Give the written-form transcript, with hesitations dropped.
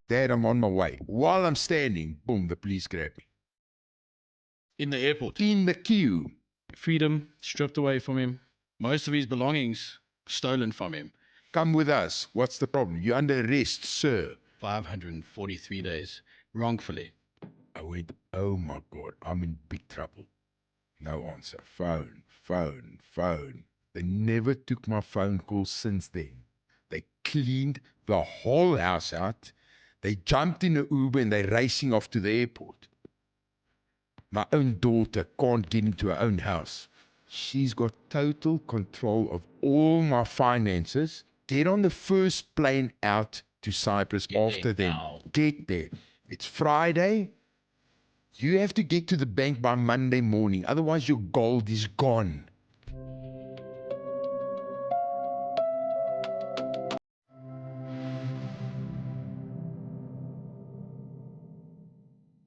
Dad, I'm on my way. While I'm standing, boom, the police grab me. In the airport. In the queue. Freedom stripped away from him. Most of his belongings stolen from him. Come with us. What's the problem? You're under arrest, sir. 543 days. Wrongfully. I went, oh my God, I'm in big trouble. No answer. Phone, phone, phone. They never took my phone calls since then. They cleaned the whole house out. They jumped in an Uber and they're racing off to the airport. My own daughter can't get into her own house. She's got total control of all my finances. Get on the first plane out to Cyprus after them. Get there. It's Friday. You have to get to the bank by Monday morning. Otherwise, your gold is gone.